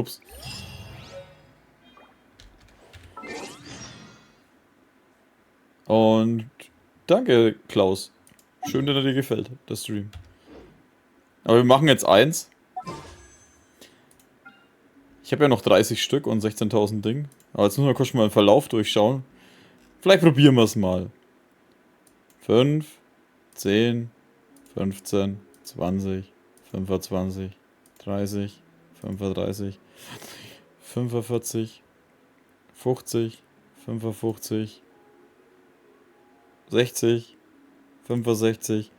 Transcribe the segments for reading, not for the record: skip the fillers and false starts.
Ups. Und danke, Klaus. Schön, dass er dir gefällt, der Stream. Aber wir machen jetzt eins. Ich habe ja noch 30 Stück und 16.000 Ding. Aber jetzt müssen wir kurz mal den Verlauf durchschauen. Vielleicht probieren wir es mal. 5, 10, 15, 20, 25, 30, 35, 45, 50, 55, 60, 65,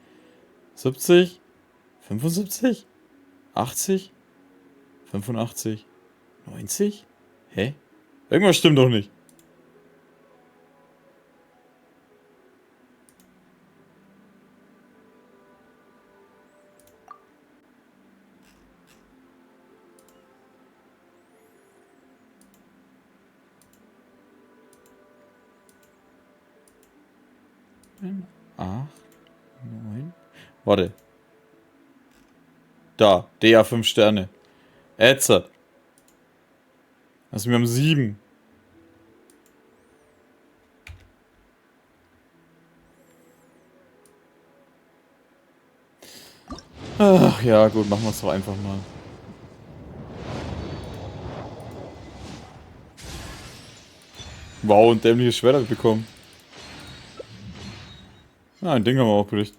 70, 75, 80, 85, 90? Hä? Irgendwas stimmt doch nicht. Acht, 9. Warte. Da. DA 5 Sterne. Ätzert. Also wir haben 7. Ach ja, gut, machen wir es doch einfach mal. Wow, ein dämliches Schwert bekommen. Ah, ein Ding haben wir auch gekriegt.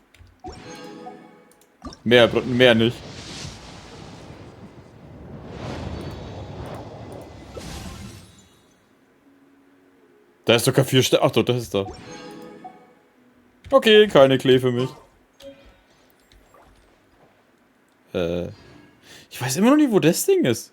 Mehr nicht. Da ist sogar 4 Sterne. Ach doch, das ist da. Okay, keine Klee für mich. Ich weiß immer noch nicht, wo das Ding ist.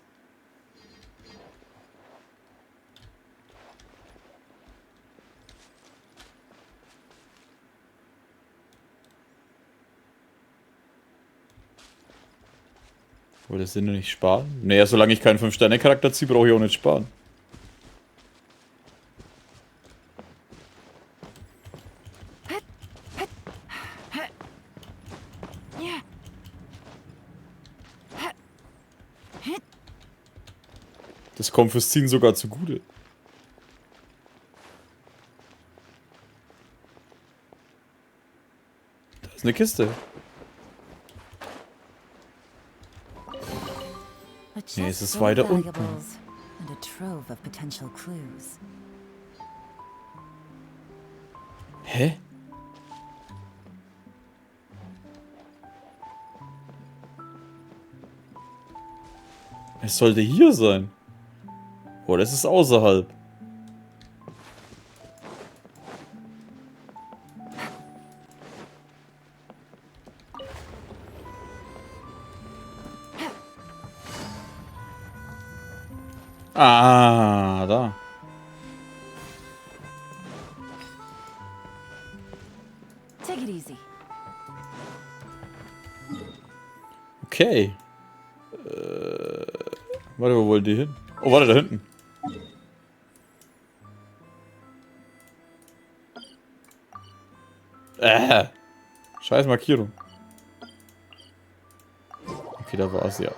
Wollte das Sinn nicht sparen? Naja, solange ich keinen 5-Sterne-Charakter ziehe, brauche ich auch nicht sparen. Das kommt fürs Ziehen sogar zugute. Da ist eine Kiste. Nee, es ist weiter unten. Hä? Es sollte hier sein. Oh, das ist außerhalb. Ah, da. Take it easy. Okay. Warte, wo wollen die hin? Oh, warte, da hinten. Scheiß Markierung. Okay, da war es ja.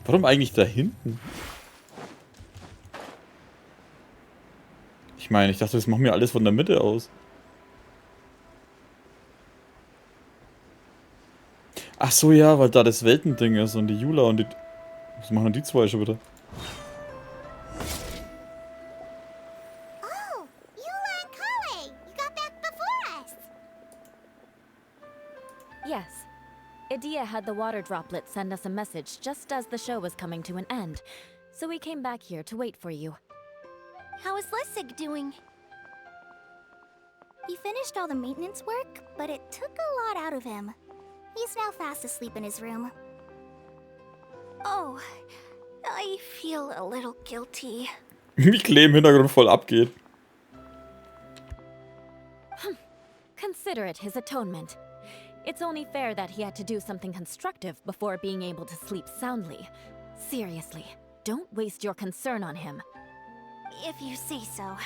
Warum eigentlich da hinten? Ich meine, ich dachte, das machen wir alles von der Mitte aus. Ach so, ja, weil da das Weltending ist und die Jula und die... Was machen die zwei schon wieder? Oh, Eula and Kale, you got back before us. Yes. Idyias had the water droplet send us a message just as the show was coming to an end, so we came back here to wait for you. How is Lissig doing? He finished all the maintenance work, but it took a lot out of him. He's now fast asleep in his room. Oh, I feel a little guilty. Wie Klee im Hintergrund voll abgeht. Consider it his atonement. It's only fair that he had to do something constructive before being able to sleep soundly. Seriously, don't waste your concern on him. If you say so.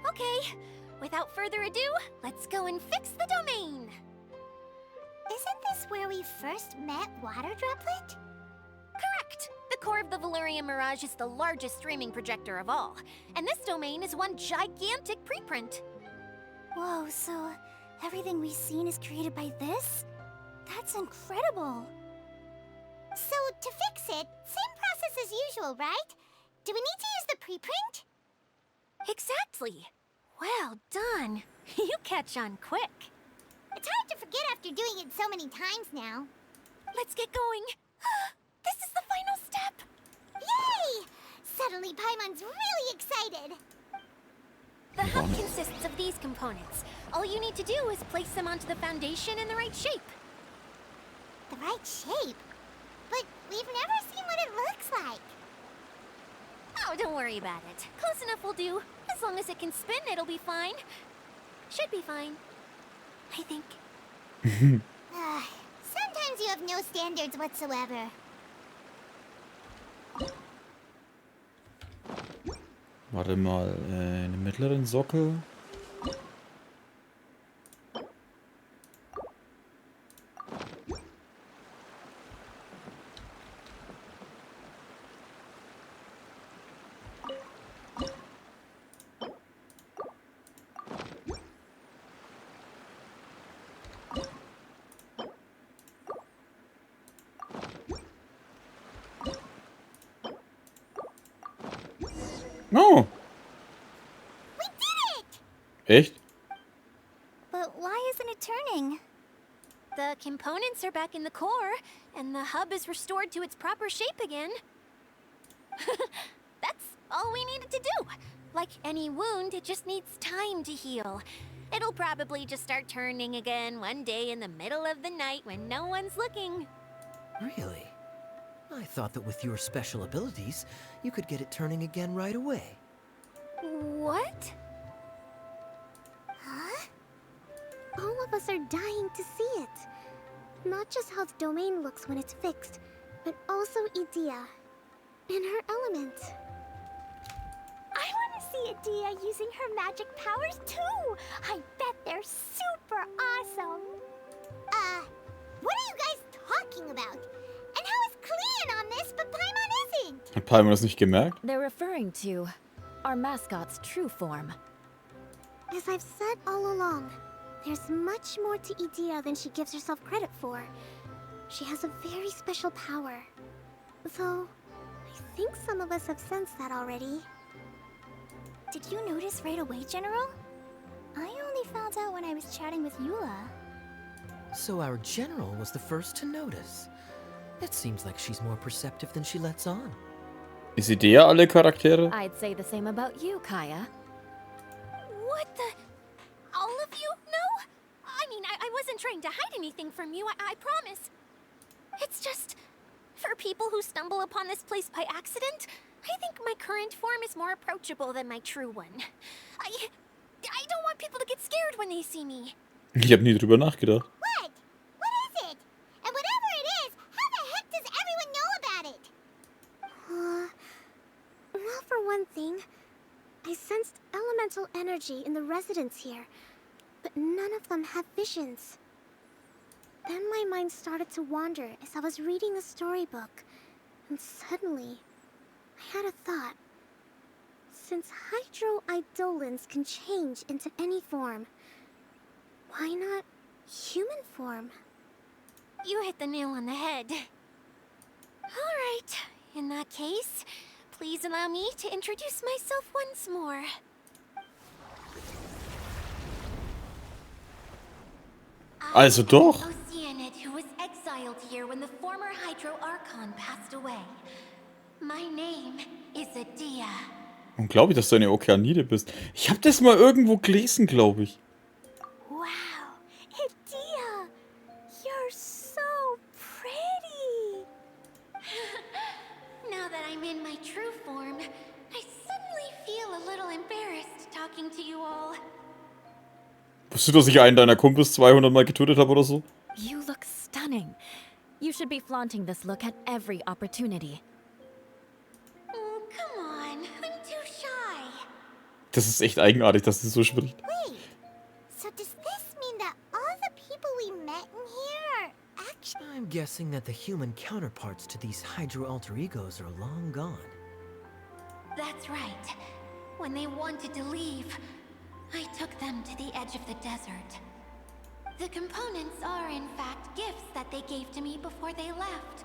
Okay, without further ado, let's go and fix the domain. Isn't this where we first met Water Droplet? Correct! The core of the Valerian Mirage is the largest streaming projector of all, and this domain is one gigantic preprint. Whoa, so everything we've seen is created by this? That's incredible. So, to fix it, same process as usual, right? Do we need to use the preprint? Exactly. Well done. You catch on quick. It's hard to forget after doing it so many times now. Let's get going. This is the final step. Yay! Suddenly Paimon's really excited. The hub consists of these components. All you need to do is place them onto the foundation in the right shape. The right shape? But we've never seen what it looks like. Oh, don't worry about it. Close enough will do. As long as it can spin, it'll be fine. Should be fine. I think. Sometimes you have no standards whatsoever. Warte mal, in der mittleren Socke. Oh! We did it! Echt? But why isn't it turning? The components are back in the core, and the hub is restored to its proper shape again. That's all we needed to do. Like any wound, it just needs time to heal. It'll probably just start turning again one day in the middle of the night when no one's looking. Really? I thought that with your special abilities, you could get it turning again right away. What? Huh? All of us are dying to see it. Not just how the domain looks when it's fixed, but also Idyias and her element. I want to see Idyias using her magic powers too. I bet they're super awesome. What are you guys talking about? And how is Klean on this, but Paimon isn't? Hat Paimon das nicht gemerkt? They're referring to our mascot's true form. As I've said all along, there's much more to Idyias than she gives herself credit for. She has a very special power. Though, I think some of us have sensed that already. Did you notice right away, General? I only found out when I was chatting with Eula. So our general was the first to notice. It seems like she's more perceptive than she lets on. Ist sie der alle Charaktere? I'd say the same about you, Kaya. What the? All of you? No? I mean, I wasn't trying to hide anything from you, I promise. It's just, for people who stumble upon this place by accident, I think my current form is more approachable than my true one. I don't want people to get scared when they see me. Ich habe nie drüber nachgedacht. What? What is it? And whatever it is, how the heck does everyone know about it? Well, for one thing, I sensed elemental energy in the residents here, but none of them have visions. Then my mind started to wander as I was reading a storybook, and suddenly, I had a thought. Since hydro-eidolons can change into any form, why not human form? You hit the nail on the head. All right, in that case, please allow me to introduce myself once more. Also doch. Oceanid, who was exiled here when the former Hydro Archon passed away. My name is Idyias. Unglaublich, dass du eine Okeanide bist. Ich habe das mal irgendwo gelesen, glaube ich. Wow, Idyias, you're so pretty. I'm in my true form, I suddenly feel a little embarrassed talking to you all. Wusstest du, dass ich einen deiner Kumpels 200 Mal getötet habe oder so? You look stunning. You should be flaunting this look at every opportunity. Oh, come on. I'm too shy. Das ist echt eigenartig, dass sie so spricht. Wait, so does this mean that all the people we met in here are actually... I'm guessing that the human counterparts to these Hydro alter egos are long gone. That's right. When they wanted to leave, I took them to the edge of the desert. The components are, in fact, gifts that they gave to me before they left.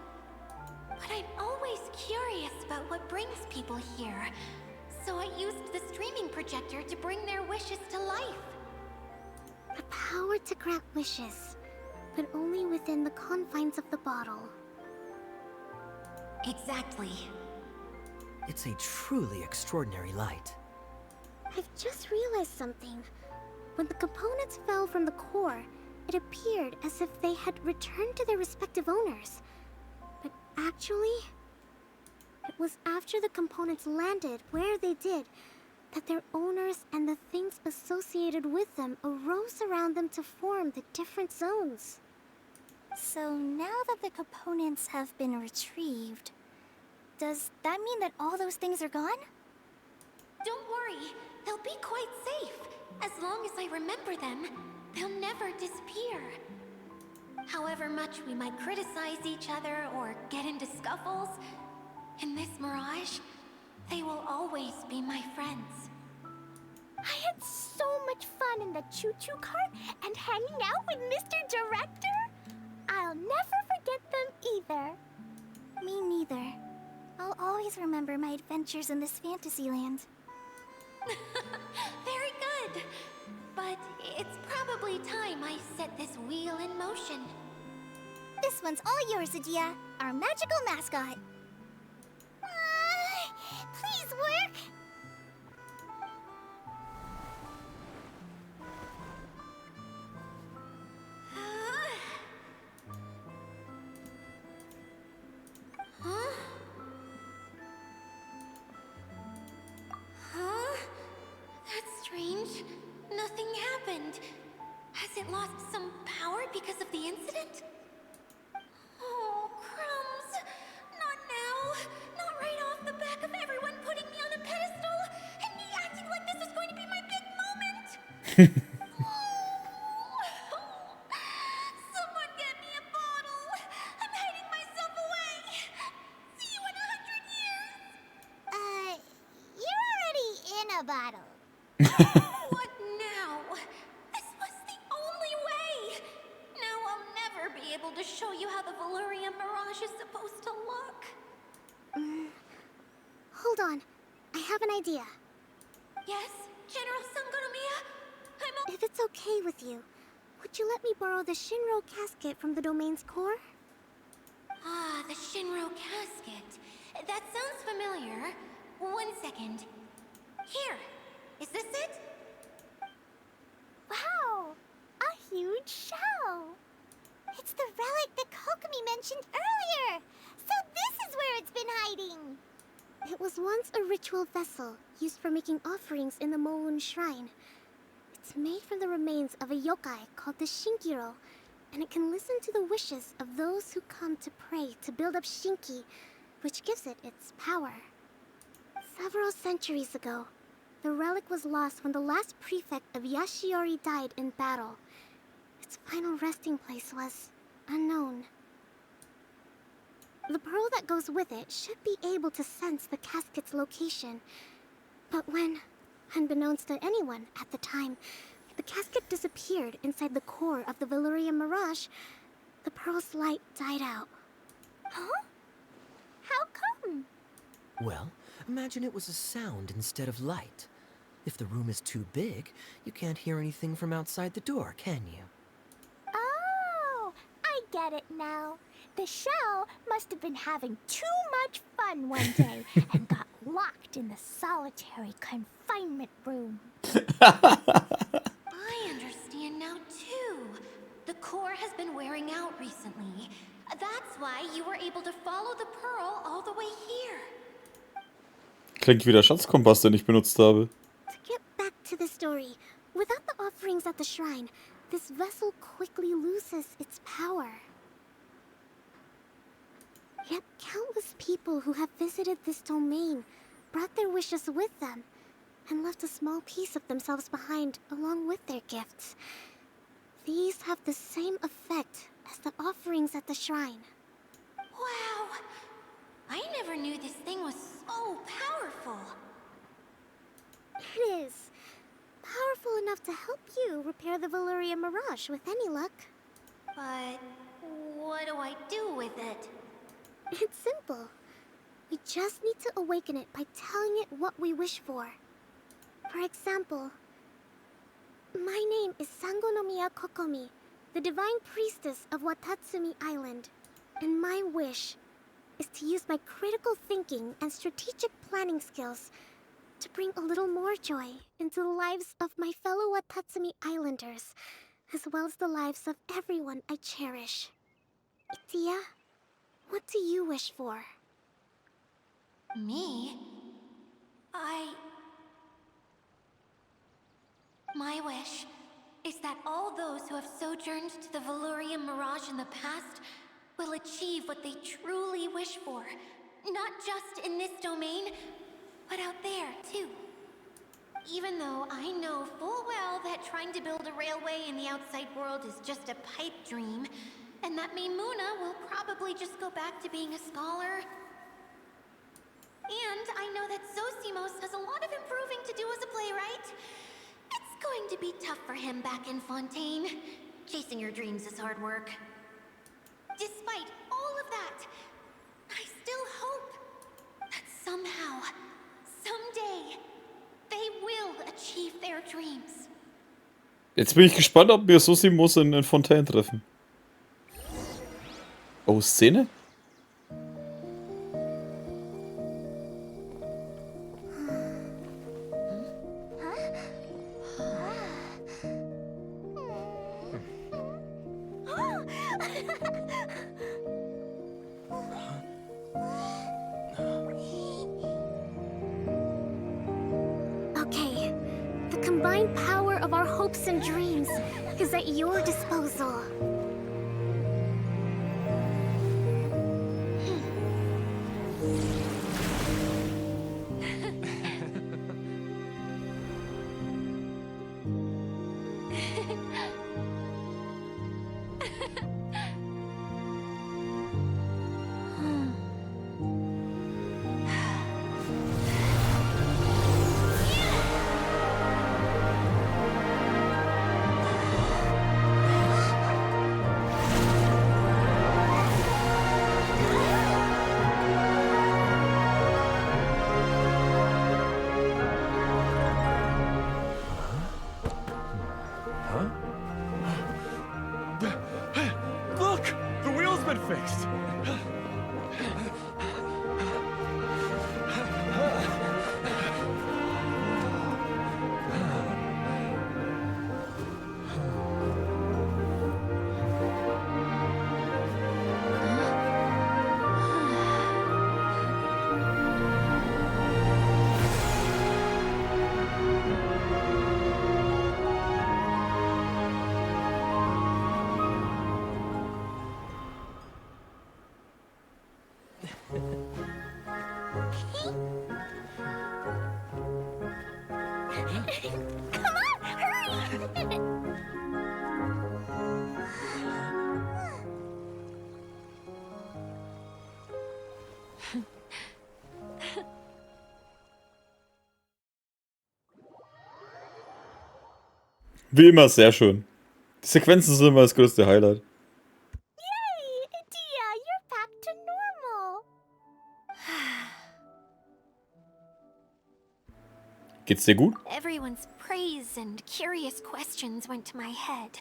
But I'm always curious about what brings people here, so I used the streaming projector to bring their wishes to life. The power to grant wishes, but only within the confines of the bottle. Exactly. It's a truly extraordinary light. I've just realized something. When the components fell from the core, it appeared as if they had returned to their respective owners. But actually, it was after the components landed where they did that their owners and the things associated with them arose around them to form the different zones. So now that the components have been retrieved, does that mean that all those things are gone? Don't worry, they'll be quite safe. As long as I remember them, they'll never disappear. However much we might criticize each other or get into scuffles, in this mirage, they will always be my friends. I had so much fun in the choo-choo cart and hanging out with Mr. Director. I'll never forget them either. Me neither. I'll always remember my adventures in this fantasy land. Very good. But it's probably time I set this wheel in motion. This one's all yours, Idyias, our magical mascot. Please work. Huh? Huh? That's strange. Nothing happened. Has it lost some power because of the incident? Oh, crumbs. Not now. Not right off the back of everyone putting me on a pedestal and me acting like this is going to be my big moment. Someone get me a bottle. I'm hiding myself away. See you in 100 years. You're already in a bottle. What now? This was the only way. Now I'll never be able to show you how the Valerian Mirage is supposed to look. Hold on, I have an idea. Yes, General Sangonomiya? If it's okay with you, would you let me borrow the Shinro casket from the domain's core? Ah, the Shinro casket. That sounds familiar. 1 second. Here. Is this it? Wow, a huge shell. It's the relic that Kokomi mentioned earlier. So this is where it's been hiding. It was once a ritual vessel used for making offerings in the Moun Shrine. It's made from the remains of a yokai called the Shinkiro, and it can listen to the wishes of those who come to pray to build up Shinki, which gives it its power. Several centuries ago, the relic was lost when the last prefect of Yashiori died in battle. Its final resting place was unknown. The pearl that goes with it should be able to sense the casket's location. But when, unbeknownst to anyone at the time, the casket disappeared inside the core of the Valerian Mirage, the pearl's light died out. Huh? How come? Well, imagine it was a sound instead of light. If the room is too big, you can't hear anything from outside the door, can you? Oh, I get it now. The shell must have been having too much fun one day and got locked in the solitary confinement room. I understand now, too. The core has been wearing out recently. That's why you were able to follow the pearl all the way here. Klingt wie der Schatzkompass, den ich benutzt habe. To get back to the story, without the offerings at the shrine, this vessel quickly loses its power. Yet countless people who have visited this domain brought their wishes with them and left a small piece of themselves behind along with their gifts. These have the same effect as the offerings at the shrine. Wow! I never knew this thing was so powerful. It is. Powerful enough to help you repair the Valyria Mirage with any luck. But what do I do with it? It's simple. We just need to awaken it by telling it what we wish for. For example, my name is Sangonomiya Kokomi, the divine priestess of Watatsumi Island, and my wish is to use my critical thinking and strategic planning skills to bring a little more joy into the lives of my fellow Watatsumi Islanders, as well as the lives of everyone I cherish. Idyias, what do you wish for? Me? My wish is that all those who have sojourned to the Valyria Mirage in the past will achieve what they truly wish for. Not just in this domain, but out there, too. Even though I know full well that trying to build a railway in the outside world is just a pipe dream, and that Maimuna will probably just go back to being a scholar. And I know that Zosimos has a lot of improving to do as a playwright. It's going to be tough for him back in Fontaine. Chasing your dreams is hard work. Despite all of that, I still hope that somehow, someday, they will achieve their dreams. Jetzt bin ich gespannt, ob wir Sosimos in Fontaine treffen. Oh, Szene? Okay, the combined power of our hopes and dreams is at your disposal. Look! The wheel's been fixed! Come on, hurry! Wie immer sehr schön. Die Sequenzen sind immer das größte Highlight. Yay! Idyias, you're back to normal. Geht's dir gut? Everyone's praise and curious questions went to my head.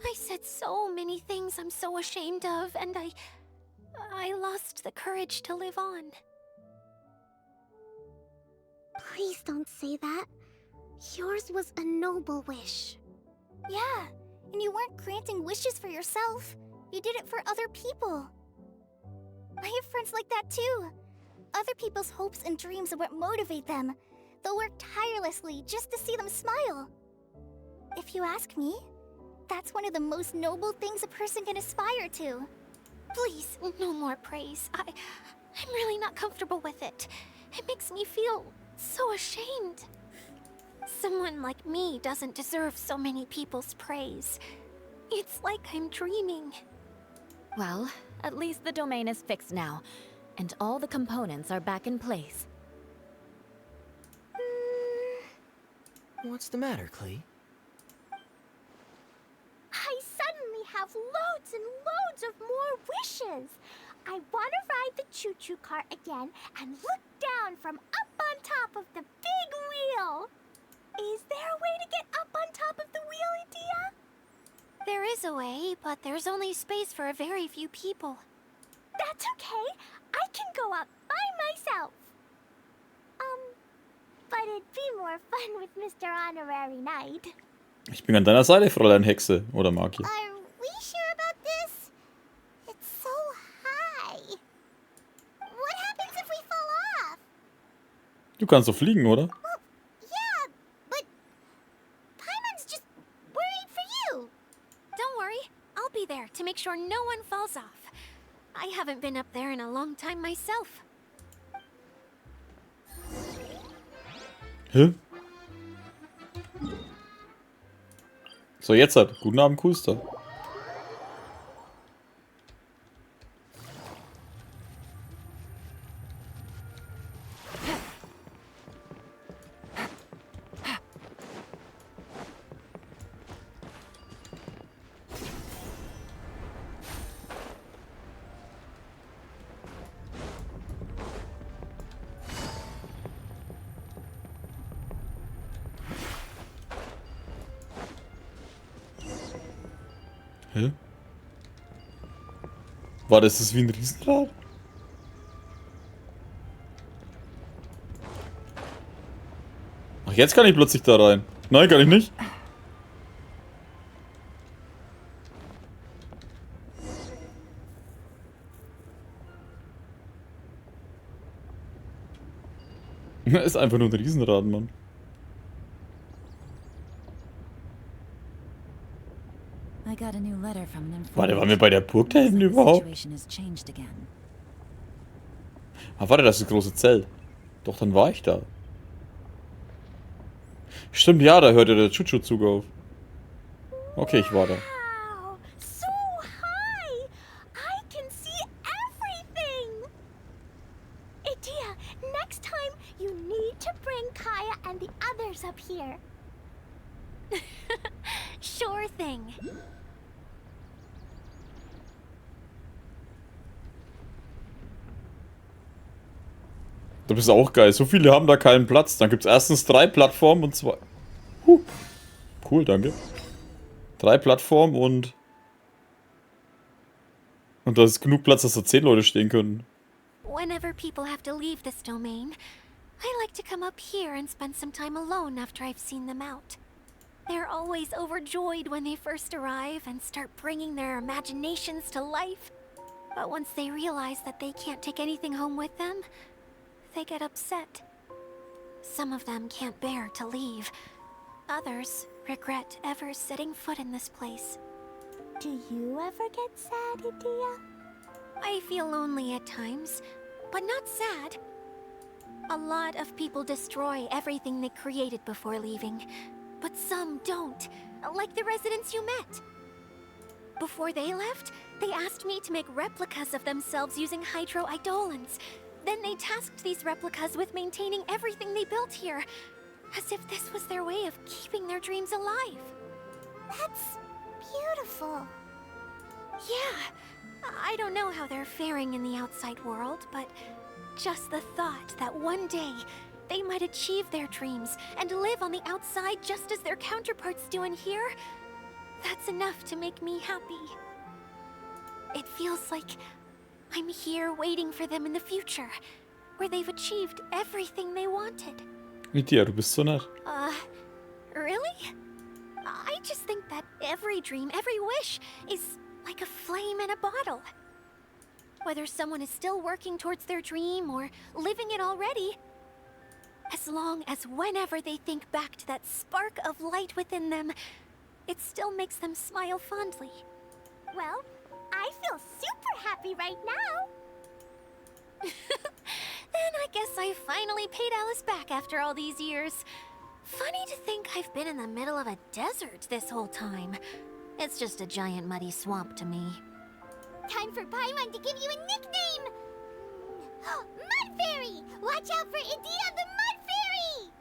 I said so many things I'm so ashamed of, and I lost the courage to live on. Please don't say that. Yours was a noble wish. Yeah, and you weren't granting wishes for yourself. You did it for other people. I have friends like that too. Other people's hopes and dreams are what motivate them. They'll work tirelessly just to see them smile. If you ask me, that's one of the most noble things a person can aspire to. Please, no more praise. I'm really not comfortable with it. It makes me feel so ashamed. Someone like me doesn't deserve so many people's praise. It's like I'm dreaming. Well, at least the domain is fixed now, and all the components are back in place. What's the matter, Klee? I suddenly have loads and loads of more wishes. I want to ride the choo-choo cart again and look down from up on top of the big wheel. Is there a way to get up on top of the wheel, Idyias? There is a way, but there's only space for a very few people. That's okay. I can go up by myself. But it'd be more fun with Mr. Honorary Knight. Ich bin an deiner Seite, Fräulein Hexe oder Magier. Are we sure about this? It's so high. What happens if we fall off? Du kannst doch fliegen, oder? Well, yeah, but Paimon's just worried for you. Don't worry, I'll be there to make sure no one falls off. I haven't been up there in a long time myself. Hä? So, jetzt halt. Guten Abend, Kuster. Hä? War das wie ein Riesenrad? Ach, jetzt kann ich plötzlich da rein. Nein, kann ich nicht. Ist einfach nur ein Riesenrad, Mann. Warte, waren wir bei der Burg da hinten überhaupt? Ah, warte, das ist das große Zelt. Doch, dann war ich da. Stimmt, ja, da hört ja der Chuchu-Zug auf. Okay, ich war da. Wow, so high! I can see everything! Idyias, next time you need to bring Kaya and the others up here. Sure thing. Du bist auch geil. So viele haben da keinen Platz. Dann gibt es erstens 3 Plattformen und 2... Cool, danke. 3 Plattformen und da ist genug Platz, dass da 10 Leute stehen können. Whenever people have to leave this domain, I like to come up here and spend some time alone after I've seen them out. They're always overjoyed when they first arrive and start bringing their imaginations to life. But once they realize that they can't take anything home with them, they get upset. Some of them can't bear to leave. Others regret ever setting foot in this place. Do you ever get sad, Idyias? I feel lonely at times, but not sad. A lot of people destroy everything they created before leaving, but some don't, like the residents you met. Before they left, they asked me to make replicas of themselves using hydro-eidolons. Then they tasked these replicas with maintaining everything they built here, as if this was their way of keeping their dreams alive. That's beautiful. Yeah, I don't know how they're faring in the outside world, but just the thought that one day they might achieve their dreams and live on the outside just as their counterparts do in here, that's enough to make me happy. It feels like I'm here waiting for them in the future, where they've achieved everything they wanted. Idyias, du bist so nett. Really? I just think that every dream, every wish is like a flame in a bottle. whether someone is still working towards their dream or living it already. As long as whenever they think back to that spark of light within them, it still makes them smile fondly. Well, I feel super happy right now. Then I guess I finally paid Alice back after all these years. Funny to think I've been in the middle of a desert this whole time. It's just a giant muddy swamp to me. Time for Paimon to give you a nickname! Mud Fairy! Watch out for Idyias the Mud Fairy!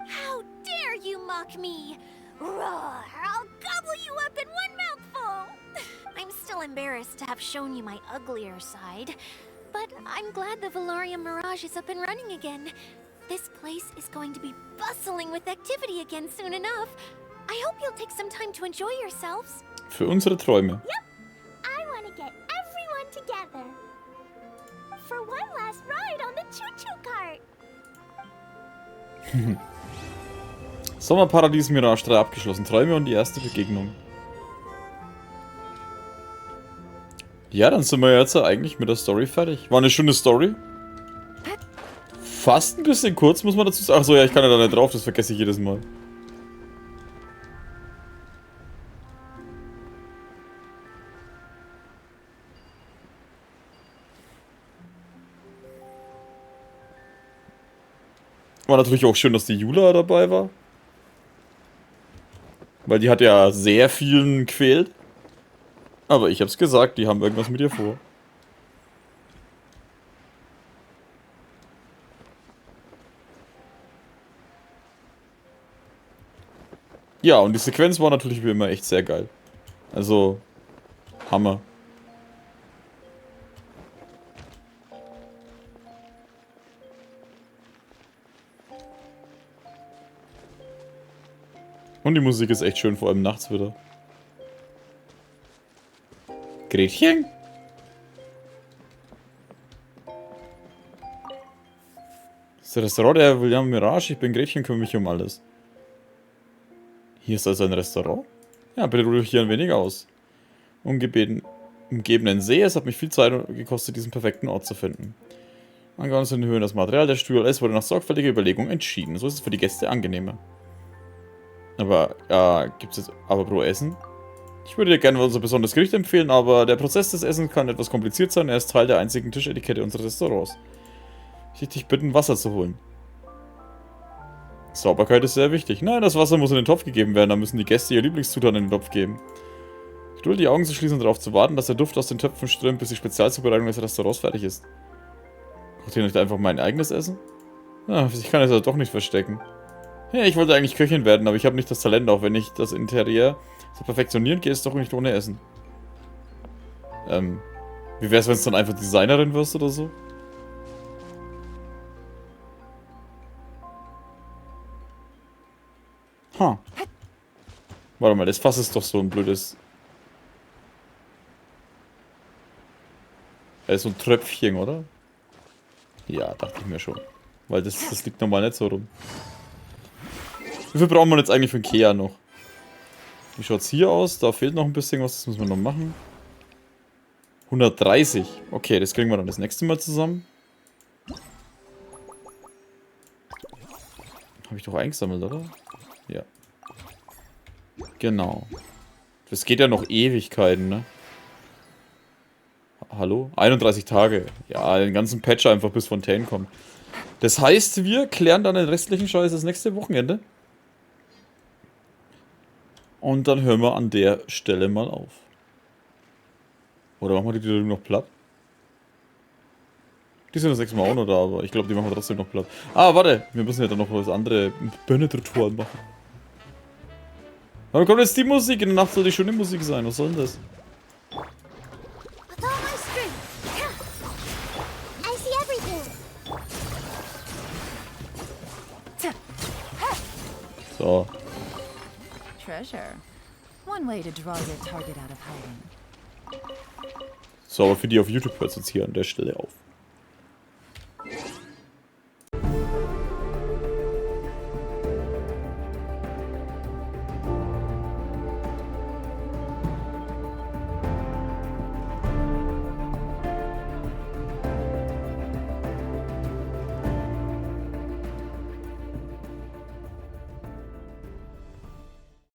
How dare you mock me! Roar! I'll gobble you up in one mouthful! I'm still embarrassed to have shown you my uglier side, but I'm glad the Valorium Mirage is up and running again. This place is going to be bustling with activity again soon enough. I hope you'll take some time to enjoy yourselves. Für unsere Träume. Yep, I want to get everyone together. For one last ride on the choo-choo cart. Sommerparadies Mirage 3 abgeschlossen. Träume und die erste Begegnung. Ja, dann sind wir jetzt eigentlich mit der Story fertig. War eine schöne Story. Fast ein bisschen kurz, muss man dazu sagen. Achso, ja, ich kann ja da nicht drauf, das vergesse ich jedes Mal. War natürlich auch schön, dass die Jula dabei war. Weil die hat ja sehr vielen gequält. Aber ich hab's gesagt, die haben irgendwas mit ihr vor. Ja, und die Sequenz war natürlich wie immer echt sehr geil. Also, Hammer. Und die Musik ist echt schön, vor allem nachts wieder. Gretchen? Das ist das Restaurant der William Mirage. Ich bin Gretchen, kümmere mich um alles. Hier ist also ein Restaurant? Ja, bitte ruhe ich hier ein wenig aus. Umgebenen See, es hat mich viel Zeit gekostet, diesen perfekten Ort zu finden. Angewandt in Höhen das Material der Stühle, alles wurde nach sorgfältiger Überlegung entschieden. So ist es für die Gäste angenehmer. Aber, gibt es jetzt aber pro Essen? Ich würde dir gerne unser besonderes Gericht empfehlen, aber der Prozess des Essens kann etwas kompliziert sein. Er ist Teil der einzigen Tischetikette unseres Restaurants. Ich möchte dich bitten, Wasser zu holen. Sauberkeit ist sehr wichtig. Nein, das Wasser muss in den Topf gegeben werden. Da müssen die Gäste ihr Lieblingszutaten in den Topf geben. Geduld, die Augen zu schließen und darauf zu warten, dass der Duft aus den Töpfen strömt, bis die Spezialzubereitung des Restaurants fertig ist. Kocht ihr nicht einfach mein eigenes Essen? Ja, ich kann es ja doch nicht verstecken. Ja, ich wollte eigentlich Köchin werden, aber ich habe nicht das Talent, auch wenn ich das Interieur so perfektionieren gehe, ist doch nicht ohne Essen. Wie wär's, wenn es dann einfach Designerin wirst oder so? Ha. Warte mal, das Fass ist doch so ein blödes... so ein Tröpfchen, oder? Ja, dachte ich mir schon. Weil das liegt normal nicht so rum. Wie viel brauchen wir jetzt eigentlich für den Kea noch? Wie schaut's hier aus? Da fehlt noch ein bisschen was, das müssen wir noch machen. 130. Okay, das kriegen wir dann das nächste Mal zusammen. Habe ich doch eingesammelt, oder? Ja. Genau. Das geht ja noch Ewigkeiten, ne? Hallo? 31 Tage. Ja, den ganzen Patch einfach bis Fontaine kommt. Das heißt, wir klären dann den restlichen Scheiß das nächste Wochenende. Und dann hören wir an der Stelle mal auf. Oder machen wir die noch platt? Die sind das nächste Mal auch noch da, aber ich glaube, die machen wir trotzdem noch platt. Ah, warte, wir müssen ja dann noch was andere Benetrutoren machen. Warum kommt jetzt die Musik? In der Nacht soll die schöne Musik sein. Was soll denn das? So. Treasure. One way to draw your target out of hiding. So, aber für die auf YouTube hört es jetzt hier an der Stelle auf.